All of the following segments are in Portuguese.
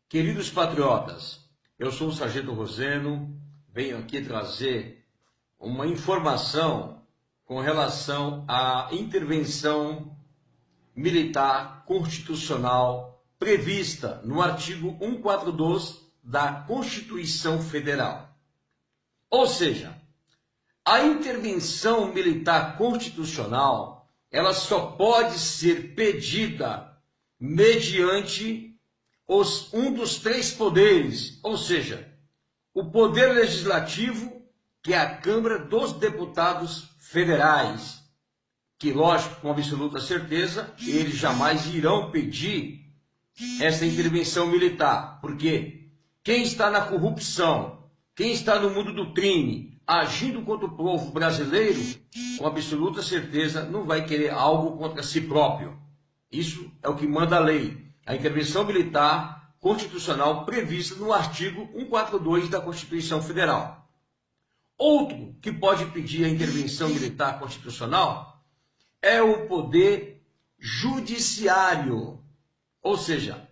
Queridos patriotas, eu sou o Sargento Roseno, venho aqui trazer uma informação com relação à intervenção militar constitucional prevista no artigo 142 da Constituição Federal. Ou seja, a intervenção militar constitucional, ela só pode ser pedida mediante um dos três poderes, ou seja, o poder legislativo, que é a Câmara dos Deputados Federais, que, lógico, com absoluta certeza, eles jamais irão pedir essa intervenção militar, porque quem está na corrupção, quem está no mundo do crime, agindo contra o povo brasileiro, com absoluta certeza não vai querer algo contra si próprio. Isso é o que manda a lei. A intervenção militar constitucional prevista no artigo 142 da Constituição Federal. Outro que pode pedir a intervenção militar constitucional é o poder judiciário, ou seja,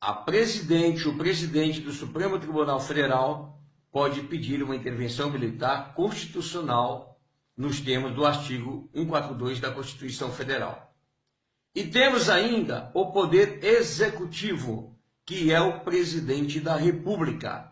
o presidente do Supremo Tribunal Federal pode pedir uma intervenção militar constitucional nos termos do artigo 142 da Constituição Federal. E temos ainda o poder executivo, que é o presidente da República.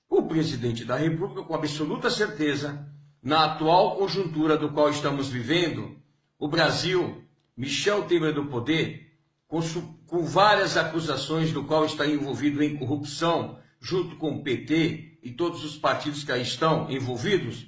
O presidente da República, com absoluta certeza, na atual conjuntura do qual estamos vivendo, o Brasil, Michel Temer do poder, com várias acusações do qual está envolvido em corrupção, junto com o PT e todos os partidos que aí estão envolvidos,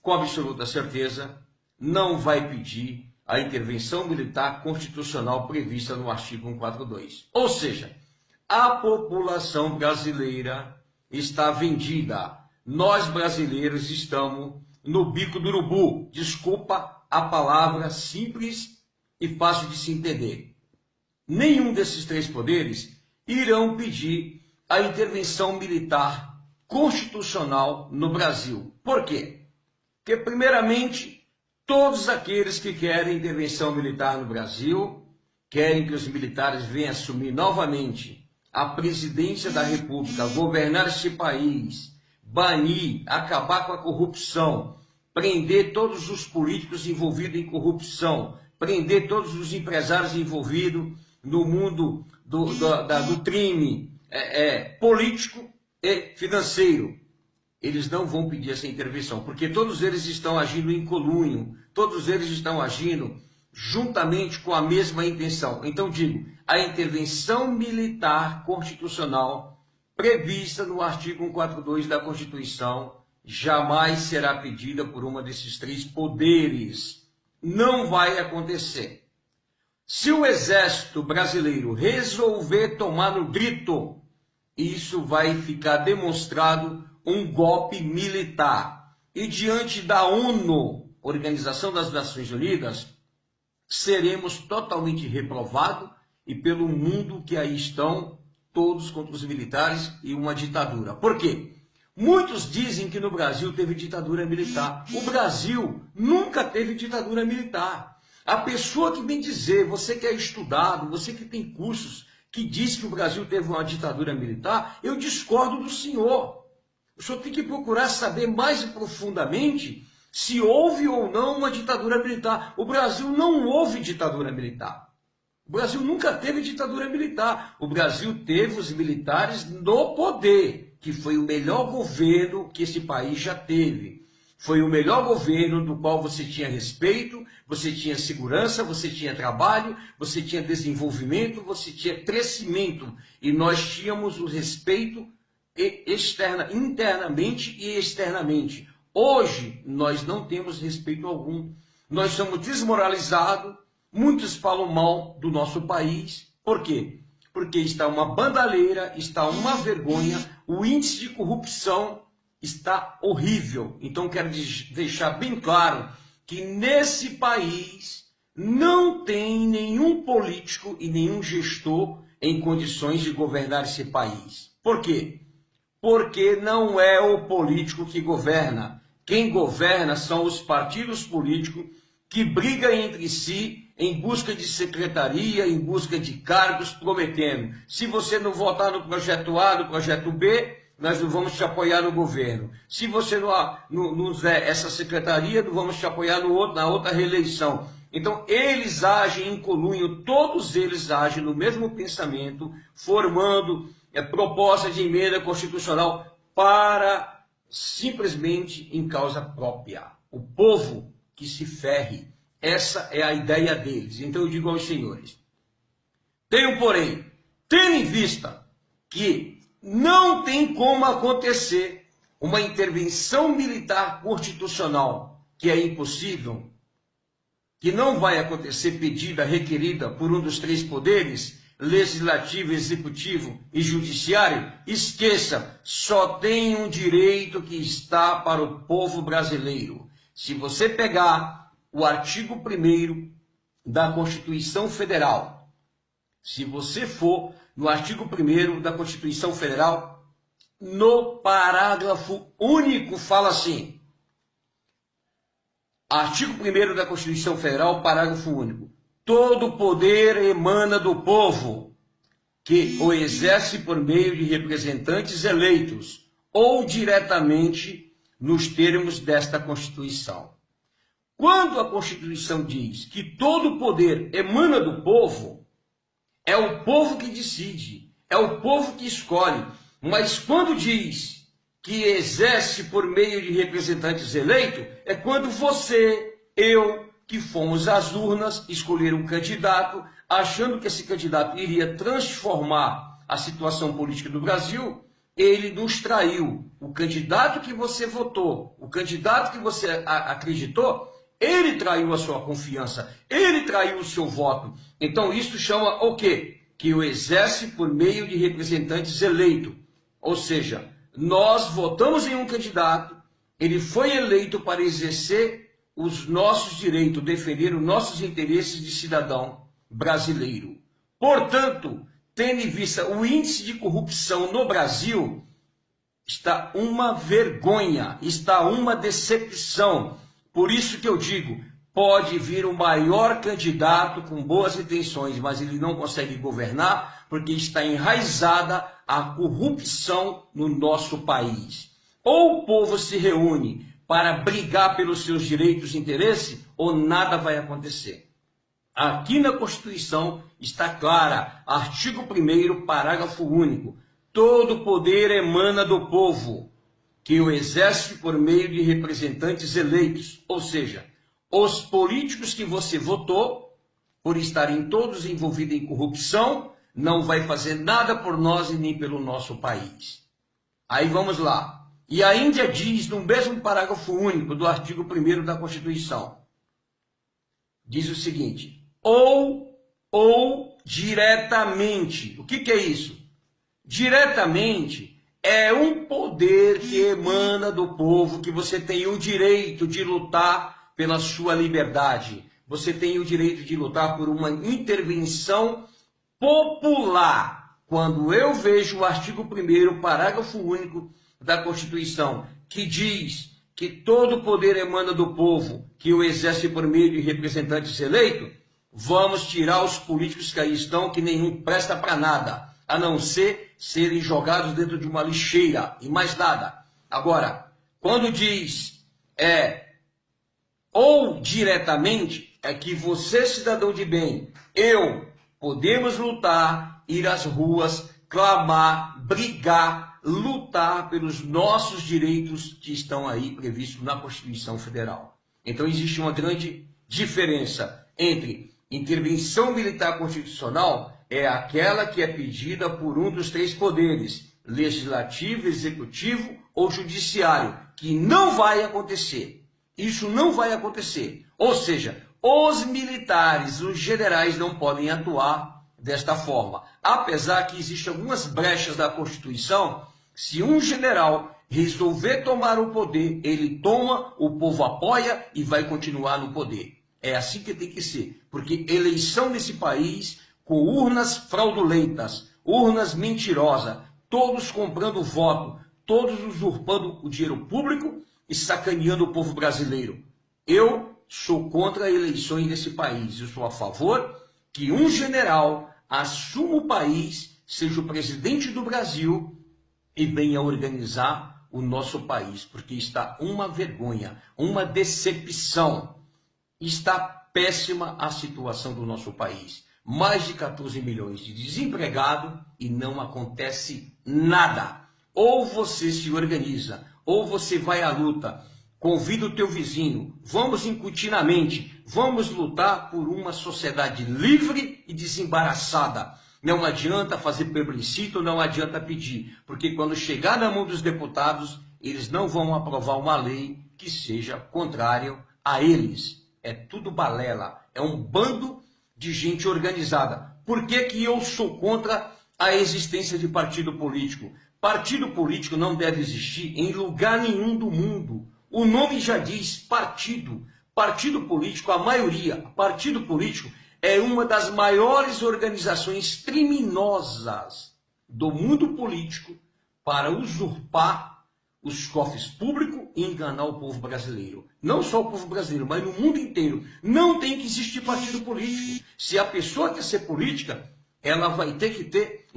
com absoluta certeza, não vai pedir a intervenção militar constitucional prevista no artigo 142. Ou seja, a população brasileira está vendida. Nós brasileiros estamos no bico do urubu. Desculpa a palavra simples e fácil de se entender. Nenhum desses três poderes irão pedir a intervenção militar constitucional no Brasil. Por quê? Porque, primeiramente, todos aqueles que querem intervenção militar no Brasil, querem que os militares venham assumir novamente a presidência da República, governar esse país, banir, acabar com a corrupção, prender todos os políticos envolvidos em corrupção, prender todos os empresários envolvidos no mundo do crime político e financeiro. Eles não vão pedir essa intervenção, porque todos eles estão agindo em conluio, todos eles estão agindo juntamente com a mesma intenção. Então digo, a intervenção militar constitucional prevista no artigo 142 da Constituição jamais será pedida por uma desses três poderes. Não vai acontecer. Se o Exército Brasileiro resolver tomar no grito, isso vai ficar demonstrado um golpe militar. E diante da ONU, Organização das Nações Unidas, seremos totalmente reprovados e pelo mundo que aí estão, todos contra os militares e uma ditadura. Por quê? Muitos dizem que no Brasil teve ditadura militar. O Brasil nunca teve ditadura militar. A pessoa que vem dizer, você que é estudado, você que tem cursos, que diz que o Brasil teve uma ditadura militar, eu discordo do senhor. O senhor tem que procurar saber mais profundamente se houve ou não uma ditadura militar. O Brasil não houve ditadura militar. O Brasil nunca teve ditadura militar. O Brasil teve os militares no poder, que foi o melhor governo que esse país já teve. Foi o melhor governo do qual você tinha respeito, você tinha segurança, você tinha trabalho, você tinha desenvolvimento, você tinha crescimento. E nós tínhamos o respeito internamente e externamente. Hoje, nós não temos respeito algum. Nós somos desmoralizados. Muitos falam mal do nosso país. Por quê? Porque está uma bandalheira, está uma vergonha, o índice de corrupção está horrível. Então, quero deixar bem claro que nesse país não tem nenhum político e nenhum gestor em condições de governar esse país. Por quê? Porque não é o político que governa. Quem governa são os partidos políticos que brigam entre si em busca de secretaria, em busca de cargos, prometendo: se você não votar no projeto A, no projeto B, nós não vamos te apoiar no governo. Se você não der essa secretaria, não vamos te apoiar na outra reeleição. Então, eles agem em conluio, todos eles agem no mesmo pensamento, formando proposta de emenda constitucional para simplesmente em causa própria. O povo que se ferre. Essa é a ideia deles. Então eu digo aos senhores: tenham, porém, tendo em vista que não tem como acontecer uma intervenção militar constitucional, que é impossível, que não vai acontecer pedida, requerida por um dos três poderes, legislativo, executivo e judiciário, esqueça, só tem um direito que está para o povo brasileiro. Se você pegar o artigo 1º da Constituição Federal, se você for no artigo 1º da Constituição Federal, no parágrafo único fala assim, artigo 1º da Constituição Federal, parágrafo único: todo poder emana do povo, que o exerce por meio de representantes eleitos, ou diretamente nos termos desta Constituição. Quando a Constituição diz que todo poder emana do povo, é o povo que decide, é o povo que escolhe. Mas quando diz que exerce por meio de representantes eleitos, é quando você, eu, que fomos às urnas escolher um candidato, achando que esse candidato iria transformar a situação política do Brasil, ele nos traiu. O candidato que você votou, o candidato que você acreditou, ele traiu a sua confiança, ele traiu o seu voto. Então isso chama o quê? Que o exerce por meio de representantes eleitos. Ou seja, nós votamos em um candidato, ele foi eleito para exercer os nossos direitos, defender os nossos interesses de cidadão brasileiro. Portanto, tendo em vista o índice de corrupção no Brasil, está uma vergonha, está uma decepção. Por isso que eu digo, pode vir o maior candidato com boas intenções, mas ele não consegue governar porque está enraizada a corrupção no nosso país. Ou o povo se reúne para brigar pelos seus direitos e interesses, ou nada vai acontecer. Aqui na Constituição está clara, artigo 1º, parágrafo único: todo poder emana do povo, que o exerce por meio de representantes eleitos, ou seja, os políticos que você votou, por estarem todos envolvidos em corrupção, não vai fazer nada por nós e nem pelo nosso país. Aí vamos lá. E a Índia diz, no mesmo parágrafo único do artigo 1º da Constituição, diz o seguinte: ou diretamente. O que é isso? Diretamente é um poder que emana do povo, que você tem o direito de lutar pela sua liberdade. Você tem o direito de lutar por uma intervenção popular. Quando eu vejo o artigo 1º, parágrafo único da Constituição, que diz que todo poder emana do povo, que o exerce por meio de representantes eleitos, vamos tirar os políticos que aí estão, que nenhum presta para nada, a não ser serem jogados dentro de uma lixeira e mais nada. Agora, quando diz ou diretamente, é que você, cidadão de bem, eu, podemos lutar, ir às ruas, clamar, brigar, lutar pelos nossos direitos que estão aí previstos na Constituição Federal. Então existe uma grande diferença entre intervenção militar constitucional, é aquela que é pedida por um dos três poderes, legislativo, executivo ou judiciário, que não vai acontecer. Isso não vai acontecer. Ou seja, os militares, os generais não podem atuar desta forma. Apesar que existem algumas brechas da Constituição, se um general resolver tomar o poder, ele toma, o povo apoia e vai continuar no poder. É assim que tem que ser, porque eleição nesse país, com urnas fraudulentas, urnas mentirosas, todos comprando voto, todos usurpando o dinheiro público e sacaneando o povo brasileiro. Eu sou contra eleições nesse país. Eu sou a favor que um general assuma o país, seja o presidente do Brasil e venha organizar o nosso país, porque está uma vergonha, uma decepção. Está péssima a situação do nosso país. Mais de 14 milhões de desempregados e não acontece nada. Ou você se organiza, ou você vai à luta, convida o teu vizinho, vamos incutir na mente, vamos lutar por uma sociedade livre e desembaraçada. Não adianta fazer plebiscito, não adianta pedir, porque quando chegar na mão dos deputados, eles não vão aprovar uma lei que seja contrária a eles. É tudo balela, é um bando de gente organizada. Por que que eu sou contra a existência de partido político? Partido político não deve existir em lugar nenhum do mundo. O nome já diz partido. Partido político, a maioria, partido político é uma das maiores organizações criminosas do mundo político para usurpar os cofres públicos e enganar o povo brasileiro. Não só o povo brasileiro, mas no mundo inteiro. Não tem que existir partido político. Se a pessoa quer ser política, ela vai ter que ter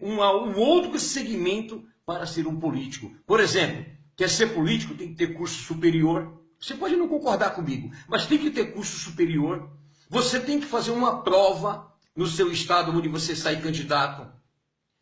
um outro segmento para ser um político. Por exemplo, quer ser político, tem que ter curso superior. Você pode não concordar comigo, mas tem que ter curso superior. Você tem que fazer uma prova no seu estado onde você sai candidato.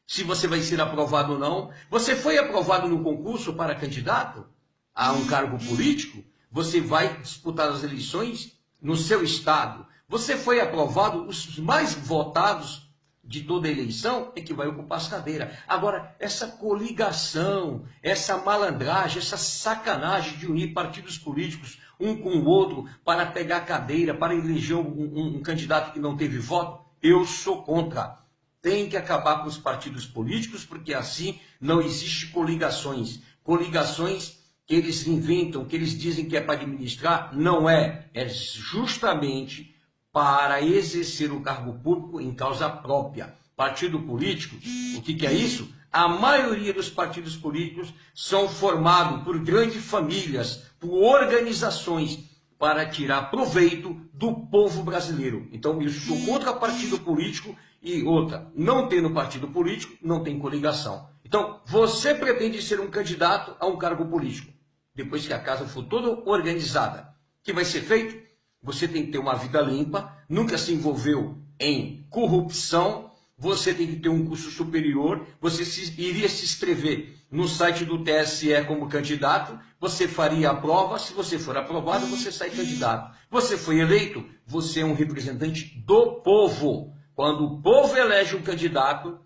Se você vai ser aprovado ou não. Você foi aprovado no concurso para candidato a um cargo político? Você vai disputar as eleições no seu estado. Você foi aprovado, os mais votados de toda a eleição é que vai ocupar as cadeiras. Agora, essa coligação, essa malandragem, essa sacanagem de unir partidos políticos um com o outro para pegar cadeira, para eleger um candidato que não teve voto, eu sou contra. Tem que acabar com os partidos políticos, porque assim não existe coligações. Coligações que eles inventam, que eles dizem que é para administrar, não é. É justamente para exercer o cargo público em causa própria. Partido político, o que é isso? A maioria dos partidos políticos são formados por grandes famílias, por organizações, para tirar proveito do povo brasileiro. Então, eu sou contra partido político e outra, não tendo partido político, não tem coligação. Então, você pretende ser um candidato a um cargo político. Depois que a casa for toda organizada, o que vai ser feito? Você tem que ter uma vida limpa, nunca se envolveu em corrupção, você tem que ter um curso superior, você iria se inscrever no site do TSE como candidato, você faria a prova, se você for aprovado, você sai candidato. Você foi eleito, você é um representante do povo. Quando o povo elege um candidato,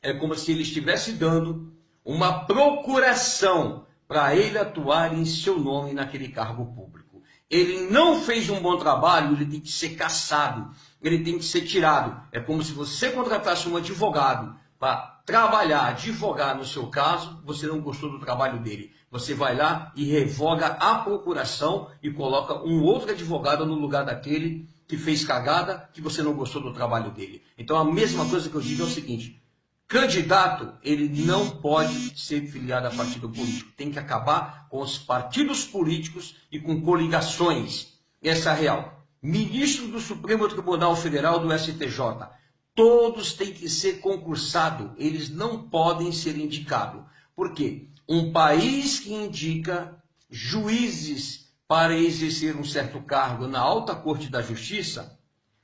é como se ele estivesse dando uma procuração para ele atuar em seu nome naquele cargo público. Ele não fez um bom trabalho, ele tem que ser cassado, ele tem que ser tirado. É como se você contratasse um advogado para trabalhar, advogar no seu caso, você não gostou do trabalho dele. Você vai lá e revoga a procuração e coloca um outro advogado no lugar daquele que fez cagada, que você não gostou do trabalho dele. Então a mesma coisa que eu digo é o seguinte: candidato, ele não pode ser filiado a partido político. Tem que acabar com os partidos políticos e com coligações. Essa é a real. Ministro do Supremo Tribunal Federal, do STJ. Todos têm que ser concursados. Eles não podem ser indicados. Por quê? Um país que indica juízes para exercer um certo cargo na alta corte da justiça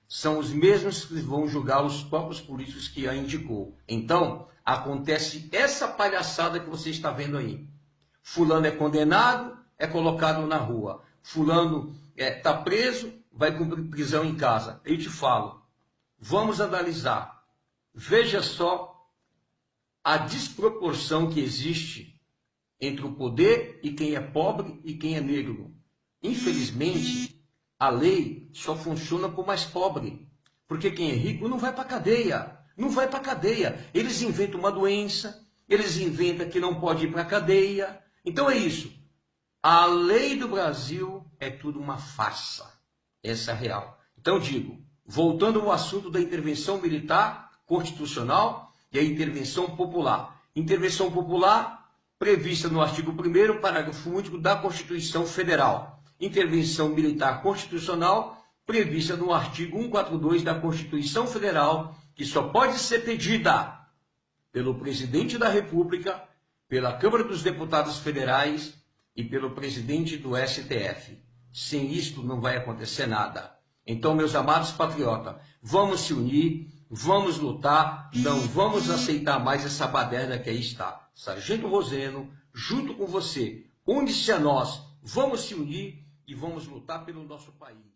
são os mesmos que vão julgar os próprios políticos que a indicou. Então, acontece essa palhaçada que você está vendo aí. Fulano é condenado, é colocado na rua. Fulano está preso, vai cumprir prisão em casa. Eu te falo, vamos analisar. Veja só a desproporção que existe entre o poder e quem é pobre e quem é negro. Infelizmente, a lei só funciona para o mais pobre. Porque quem é rico não vai para a cadeia. Não vai para a cadeia. Eles inventam uma doença, eles inventam que não pode ir para a cadeia. Então é isso. A lei do Brasil é tudo uma farsa. Essa é a real. Então digo, voltando ao assunto da intervenção militar constitucional e a intervenção popular. Intervenção popular prevista no artigo 1º, parágrafo único da Constituição Federal. intervenção militar constitucional prevista no artigo 142 da Constituição Federal, que só pode ser pedida pelo presidente da República, pela Câmara dos Deputados Federais e pelo presidente do STF. Sem isto não vai acontecer nada. Então, meus amados patriotas, vamos se unir, vamos lutar, não vamos aceitar mais essa baderna que aí está. Sargento Roseno, junto com você, une-se a nós, vamos se unir e vamos lutar pelo nosso país.